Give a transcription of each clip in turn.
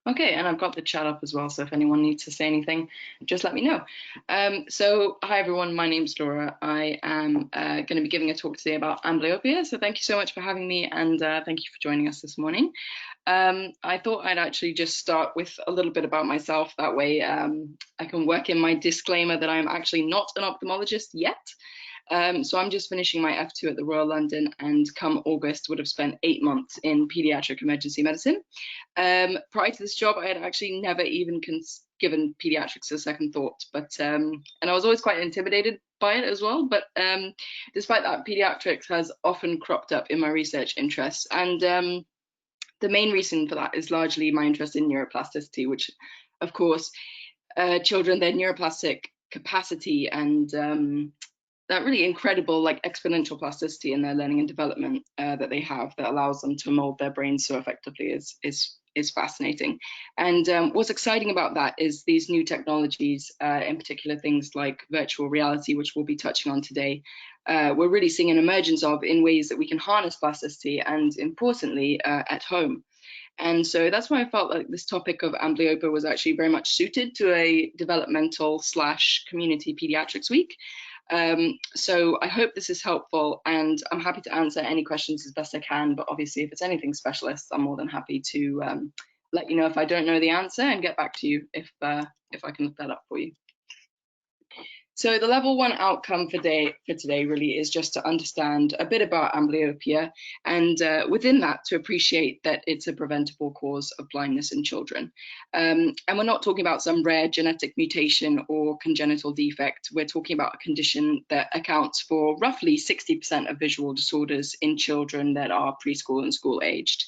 Okay, and I've got the chat up as well, so if anyone needs to say anything, just let me know. So, hi everyone, my name's Laura. I am going to be giving a talk today about amblyopia, so thank you so much for having me, and thank you for joining us this morning. I thought I'd actually just start with a little bit about myself, that way I can work in my disclaimer that I'm actually not an ophthalmologist yet. So I'm just finishing my F2 at the Royal London, and come August would have spent 8 months in paediatric emergency medicine. Prior to this job, I had actually never even given pediatrics a second thought, but and I was always quite intimidated by it as well. But despite that, pediatrics has often cropped up in my research interests, and the main reason for that is largely my interest in neuroplasticity, which, of course, children, their neuroplastic capacity and that really incredible, like, exponential plasticity in their learning and development that they have, that allows them to mold their brains so effectively, is fascinating. And what's exciting about that is these new technologies, in particular things like virtual reality, which we'll be touching on today. We're really seeing an emergence of in ways that we can harness plasticity, and importantly, at home. And so that's why I felt like this topic of amblyopia was actually very much suited to a developmental / community pediatrics week. So I hope this is helpful, and I'm happy to answer any questions as best I can, but obviously if it's anything specialist, I'm more than happy to let you know if I don't know the answer, and get back to you if I can look that up for you. So the level 1 outcome for today really is just to understand a bit about amblyopia, and within that to appreciate that it's a preventable cause of blindness in children. And we're not talking about some rare genetic mutation or congenital defect. We're talking about a condition that accounts for roughly 60% of visual disorders in children that are preschool and school aged.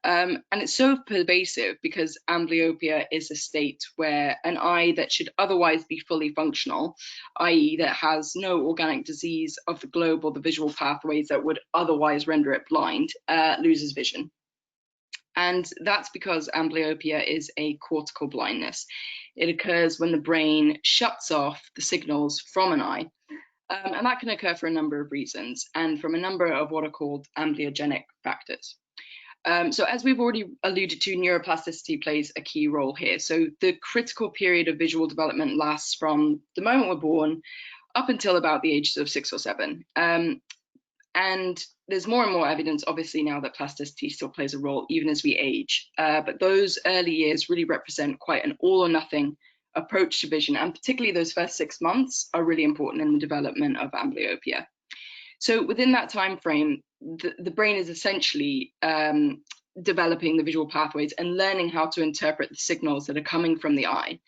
And it's so pervasive because amblyopia is a state where an eye that should otherwise be fully functional, i.e. that has no organic disease of the globe or the visual pathways that would otherwise render it blind, loses vision. And that's because amblyopia is a cortical blindness. It occurs when the brain shuts off the signals from an eye. And that can occur for a number of reasons, and from a number of what are called amblyogenic factors. So as we've already alluded to, neuroplasticity plays a key role here. So the critical period of visual development lasts from the moment we're born up until about the ages of 6 or 7. And there's more and more evidence, obviously, now that plasticity still plays a role even as we age. But those early years really represent quite an all or nothing approach to vision, and particularly those first 6 months are really important in the development of amblyopia. So within that time frame, the brain is essentially developing the visual pathways and learning how to interpret the signals that are coming from the eye.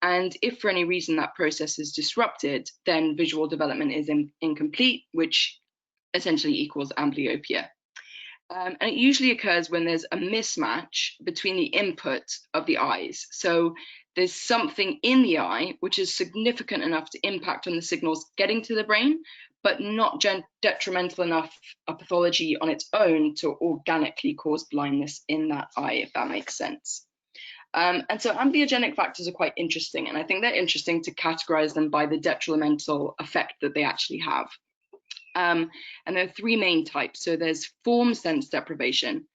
And if for any reason that process is disrupted, then visual development is incomplete, which essentially equals amblyopia. And it usually occurs when there's a mismatch between the input of the eyes. So there's something in the eye which is significant enough to impact on the signals getting to the brain, but not detrimental enough a pathology on its own to organically cause blindness in that eye, if that makes sense. And so amblyogenic factors are quite interesting, and I think they're interesting to categorize them by the detrimental effect that they actually have. And there are 3 main types. So there's form sense deprivation,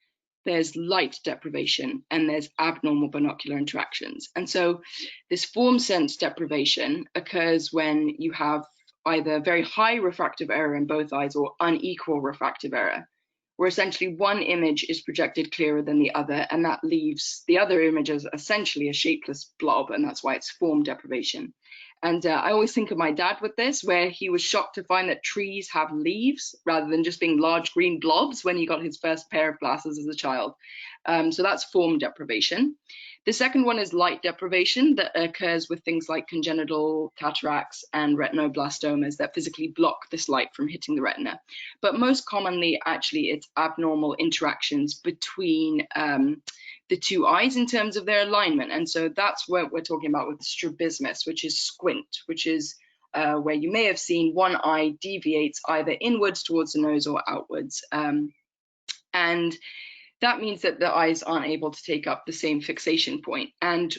there's light deprivation, and there's abnormal binocular interactions. And so this form sense deprivation occurs when you have either very high refractive error in both eyes or unequal refractive error, where essentially one image is projected clearer than the other, and that leaves the other image as essentially a shapeless blob, and that's why it's form deprivation. And I always think of my dad with this, where he was shocked to find that trees have leaves rather than just being large green blobs when he got his first pair of glasses as a child. So that's form deprivation. The second one is light deprivation, that occurs with things like congenital cataracts and retinoblastomas that physically block this light from hitting the retina. But most commonly, actually, it's abnormal interactions between the 2 eyes in terms of their alignment. And so that's what we're talking about with strabismus, which is squint, which is where you may have seen one eye deviates either inwards towards the nose or outwards. And that means that the eyes aren't able to take up the same fixation point. And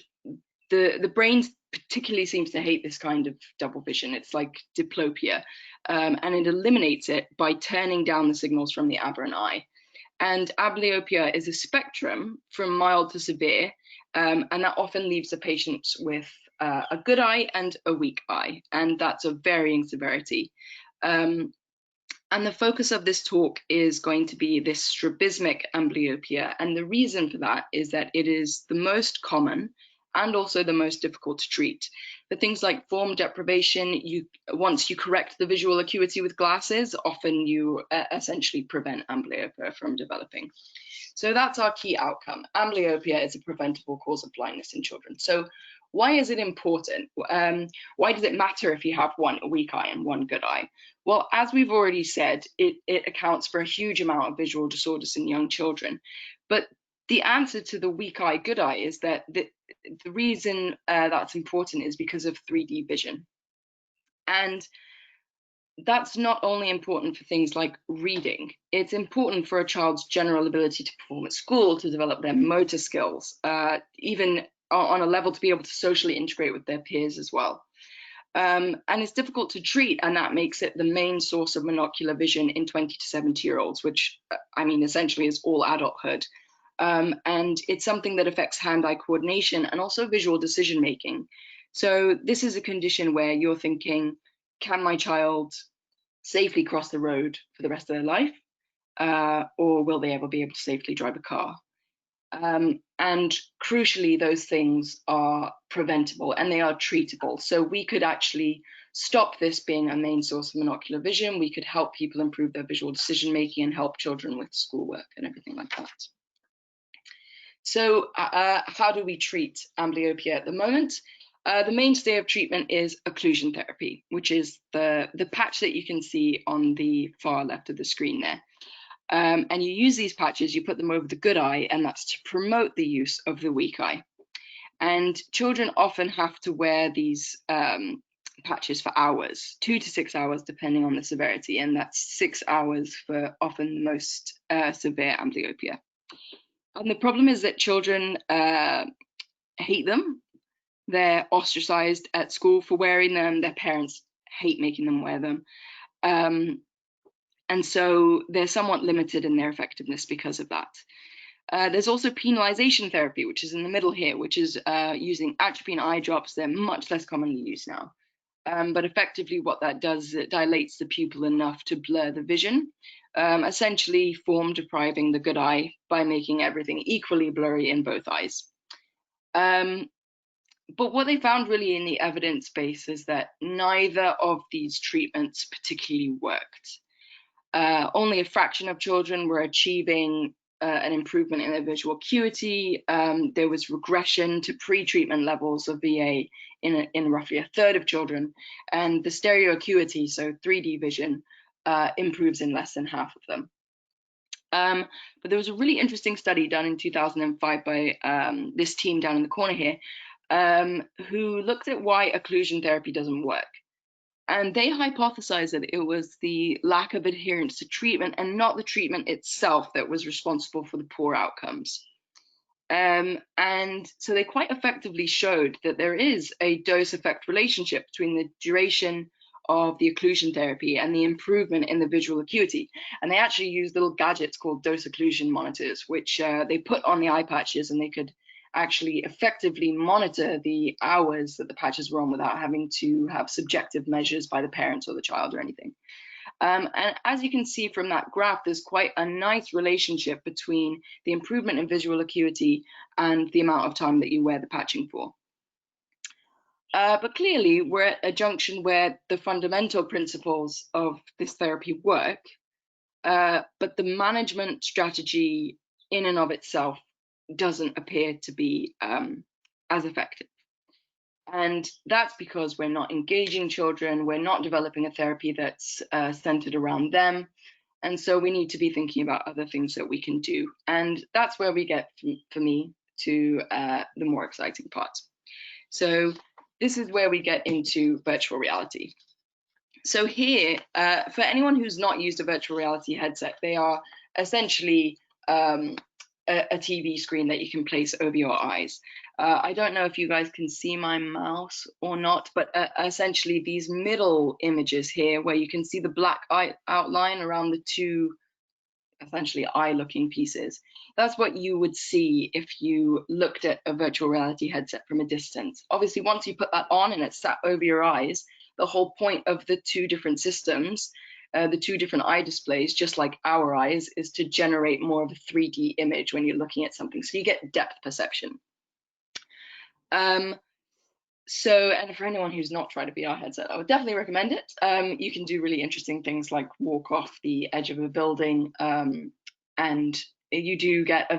the brain particularly seems to hate this kind of double vision. It's like diplopia, and it eliminates it by turning down the signals from the aberrant eye. And amblyopia is a spectrum from mild to severe, and that often leaves the patients with a good eye and a weak eye, and that's of varying severity. And the focus of this talk is going to be this strabismic amblyopia, and the reason for that is that it is the most common and also the most difficult to treat. For things like form deprivation, once you correct the visual acuity with glasses, often you essentially prevent amblyopia from developing. So that's our key outcome. Amblyopia is a preventable cause of blindness in children. So why is it important? Why does it matter if you have one weak eye and one good eye? Well, as we've already said, it accounts for a huge amount of visual disorders in young children. But the answer to the weak eye, good eye is that the reason that's important is because of 3D vision. And that's not only important for things like reading, it's important for a child's general ability to perform at school, to develop their motor skills, even on a level to be able to socially integrate with their peers as well. And it's difficult to treat, and that makes it the main source of monocular vision in 20 to 70-year-olds, which I mean, essentially is all adulthood. And it's something that affects hand-eye coordination and also visual decision-making. So this is a condition where you're thinking, can my child safely cross the road for the rest of their life? Or will they ever be able to safely drive a car? And crucially, those things are preventable and they are treatable. So we could actually stop this being a main source of monocular vision. We could help people improve their visual decision making and help children with schoolwork and everything like that. So how do we treat amblyopia at the moment? The mainstay of treatment is occlusion therapy, which is the patch that you can see on the far left of the screen there. And you use these patches, you put them over the good eye, and that's to promote the use of the weak eye. And children often have to wear these patches for hours, 2 to 6 hours, depending on the severity, and that's 6 hours for often the most severe amblyopia. And the problem is that children hate them. They're ostracized at school for wearing them. Their parents hate making them wear them. And so they're somewhat limited in their effectiveness because of that. There's also penalization therapy, which is in the middle here, which is using atropine eye drops. They're much less commonly used now. But effectively what that does is it dilates the pupil enough to blur the vision, essentially form depriving the good eye by making everything equally blurry in both eyes. But what they found really in the evidence base is that neither of these treatments particularly worked. Only a fraction of children were achieving an improvement in their visual acuity. There was regression to pre-treatment levels of VA in roughly a third of children, and the stereo acuity, so 3D vision, improves in less than half of them. But there was a really interesting study done in 2005 by this team down in the corner here, who looked at why occlusion therapy doesn't work. And they hypothesized that it was the lack of adherence to treatment and not the treatment itself that was responsible for the poor outcomes. And so they quite effectively showed that there is a dose-effect relationship between the duration of the occlusion therapy and the improvement in the visual acuity. And they actually used little gadgets called dose occlusion monitors, which they put on the eye patches, and they could actually effectively monitor the hours that the patches were on without having to have subjective measures by the parents or the child or anything. And as you can see from that graph, there's quite a nice relationship between the improvement in visual acuity and the amount of time that you wear the patching for. But clearly, we're at a junction where the fundamental principles of this therapy work, but the management strategy in and of itself doesn't appear to be as effective. And that's because we're not engaging children, we're not developing a therapy that's centered around them. And so we need to be thinking about other things that we can do. And that's where we get, for me, to the more exciting part. So this is where we get into virtual reality. So here, for anyone who's not used a virtual reality headset, they are essentially a TV screen that you can place over your eyes. I don't know if you guys can see my mouse or not, but essentially these middle images here where you can see the black outline around the two essentially eye-looking pieces. That's what you would see if you looked at a virtual reality headset from a distance. Obviously, once you put that on and it's sat over your eyes, the whole point of the two different systems, the two different eye displays, just like our eyes, is to generate more of a 3D image when you're looking at something. So you get depth perception. And for anyone who's not tried a VR headset, I would definitely recommend it. You can do really interesting things like walk off the edge of a building, and you do get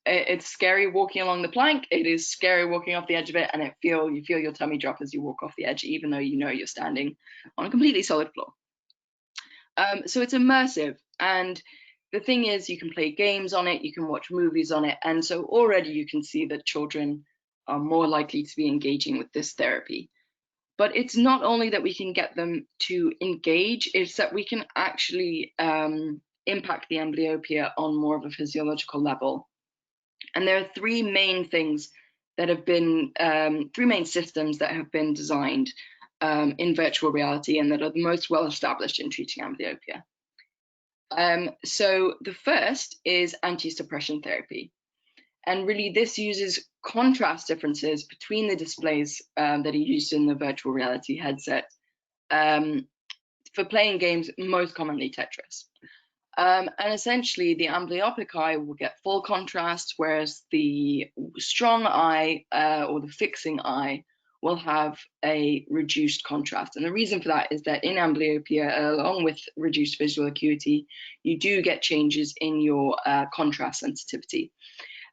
it's scary walking along the plank. It is scary walking off the edge of it, and you feel your tummy drop as you walk off the edge, even though you know you're standing on a completely solid floor. So it's immersive, and the thing is, you can play games on it, you can watch movies on it, and so already you can see that children are more likely to be engaging with this therapy. But it's not only that we can get them to engage, it's that we can actually impact the amblyopia on more of a physiological level. And there are three main things that have been, three main systems that have been designed in virtual reality and that are the most well established in treating amblyopia. So the first is anti-suppression therapy. And really, this uses contrast differences between the displays that are used in the virtual reality headset for playing games, most commonly Tetris. And essentially, the amblyopic eye will get full contrast, whereas the strong eye or the fixing eye will have a reduced contrast. And the reason for that is that in amblyopia, along with reduced visual acuity, you do get changes in your contrast sensitivity.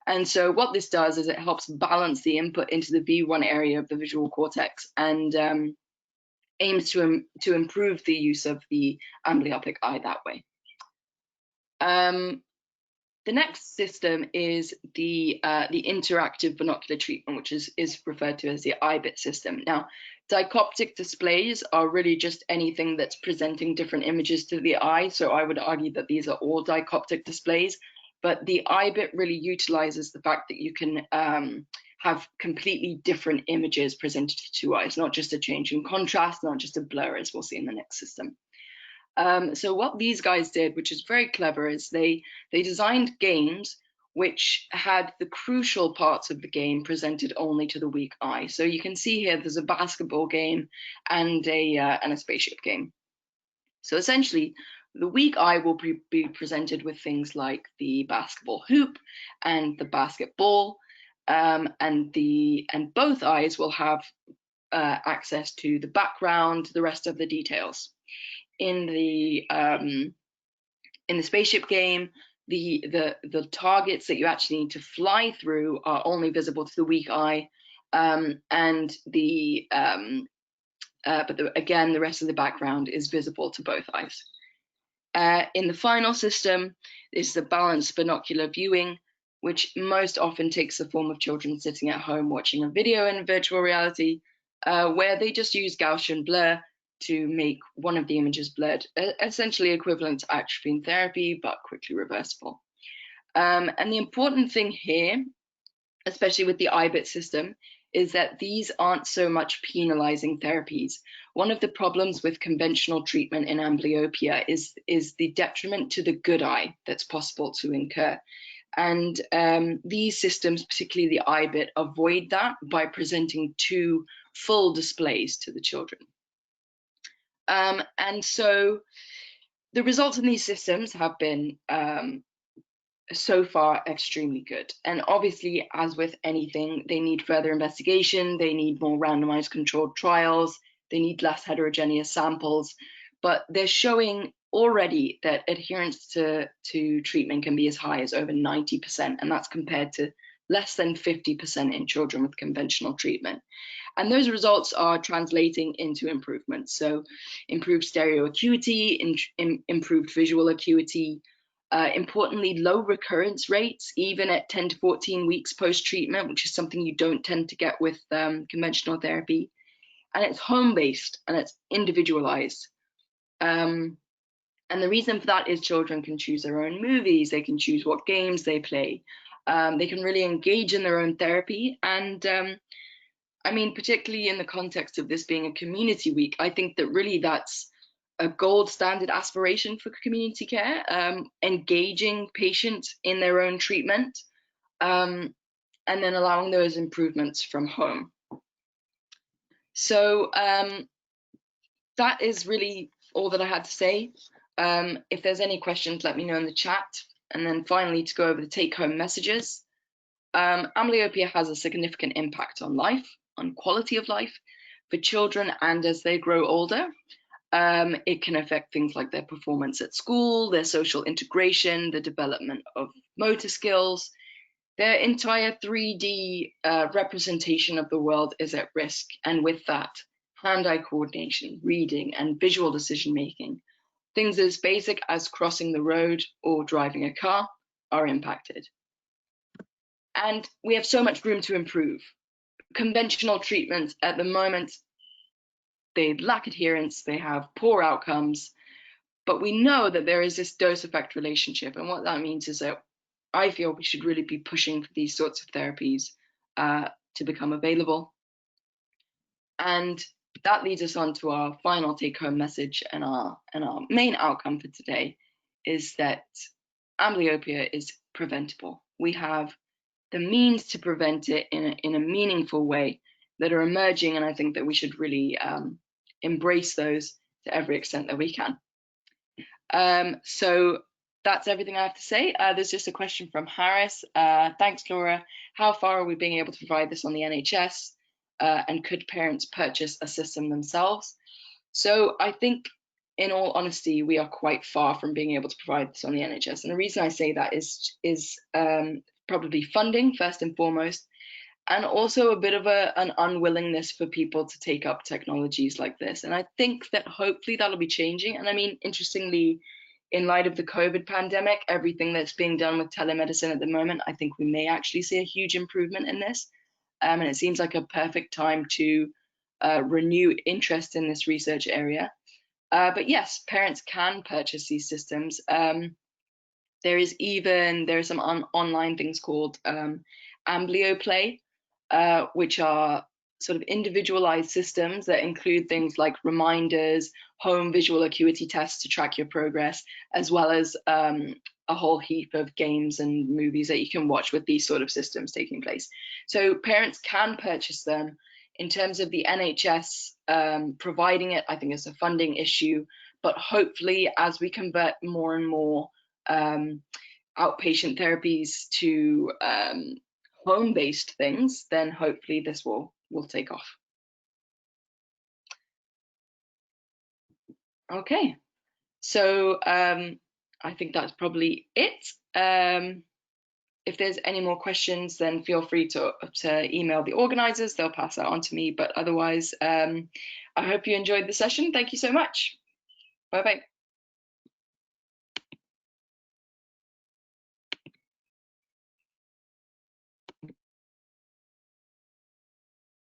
And so what this does is it helps balance the input into the V1 area of the visual cortex and aims to improve the use of the amblyopic eye that way. The next system is the interactive binocular treatment, which is referred to as the IBIT system. Now, dichoptic displays are really just anything that's presenting different images to the eye. So I would argue that these are all dichoptic displays. But the IBIT really utilizes the fact that you can have completely different images presented to two eyes, not just a change in contrast, not just a blur, as we'll see in the next system. So what these guys did, which is very clever, is they designed games which had the crucial parts of the game presented only to the weak eye. So you can see here there's a basketball game and a spaceship game. So essentially, the weak eye will be presented with things like the basketball hoop and the basketball, and both eyes will have access to the background, the rest of the details. In the spaceship game, the targets that you actually need to fly through are only visible to the weak eye, but again, the rest of the background is visible to both eyes. In the final system is the balanced binocular viewing, which most often takes the form of children sitting at home watching a video in virtual reality, where they just use Gaussian blur to make one of the images blurred, essentially equivalent to atropine therapy, but quickly reversible. And the important thing here, especially with the IBIT system, is that these aren't so much penalizing therapies. One of the problems with conventional treatment in amblyopia is the detriment to the good eye that's possible to incur. And these systems, particularly the IBIT, avoid that by presenting two full displays to the children. And so the results in these systems have been so far extremely good. And obviously, as with anything, they need further investigation, they need more randomized controlled trials, they need less heterogeneous samples, but they're showing already that adherence to treatment can be as high as over 90%, and that's compared to less than 50% in children with conventional treatment. And those results are translating into improvements. So improved stereo acuity, improved visual acuity, importantly, low recurrence rates, even at 10 to 14 weeks post-treatment, which is something you don't tend to get with conventional therapy. And it's home-based and it's individualized. And the reason for that is children can choose their own movies, they can choose what games they play, they can really engage in their own therapy. And I mean, particularly in the context of this being a community week, I think that really that's a gold standard aspiration for community care, engaging patients in their own treatment, and then allowing those improvements from home. So that is really all that I had to say. If there's any questions, let me know in the chat. And then finally, to go over the take-home messages. Amblyopia has a significant impact on life, on quality of life for children, and as they grow older. It can affect things like their performance at school, their social integration, the development of motor skills. Their entire 3D representation of the world is at risk, and with that, hand-eye coordination, reading, and visual decision-making, things as basic as crossing the road or driving a car, are impacted. And we have so much room to improve. Conventional treatments at the moment, they lack adherence, they have poor outcomes, but we know that there is this dose-effect relationship, and what that means is that I feel we should really be pushing for these sorts of therapies to become available. And that leads us on to our final take-home message, and our main outcome for today is that amblyopia is preventable. We have the means to prevent it in a meaningful way that are emerging, and I think that we should really embrace those to every extent that we can. So that's everything I have to say. There's just a question from Harris. Thanks, Laura. How far are we being able to provide this on the NHS? And could parents purchase a system themselves? So I think, in all honesty, we are quite far from being able to provide this on the NHS. And the reason I say that is probably funding, first and foremost, and also a bit of an unwillingness for people to take up technologies like this. And I think that hopefully that'll be changing. And I mean, interestingly, in light of the COVID pandemic, everything that's being done with telemedicine at the moment, I think we may actually see a huge improvement in this. And it seems like a perfect time to renew interest in this research area. But yes, parents can purchase these systems. There are some online things called Amblyopia, which are sort of individualized systems that include things like reminders, home visual acuity tests to track your progress, as well as a whole heap of games and movies that you can watch with these sort of systems taking place. So parents can purchase them. In terms of the NHS providing it, I think it's a funding issue, but hopefully as we convert more and more outpatient therapies to home-based things, then hopefully this will take off. Okay, so I think that's probably it. If there's any more questions, then feel free to email the organizers. They'll pass that on to me. But otherwise, I hope you enjoyed the session. Thank you so much. Bye-bye.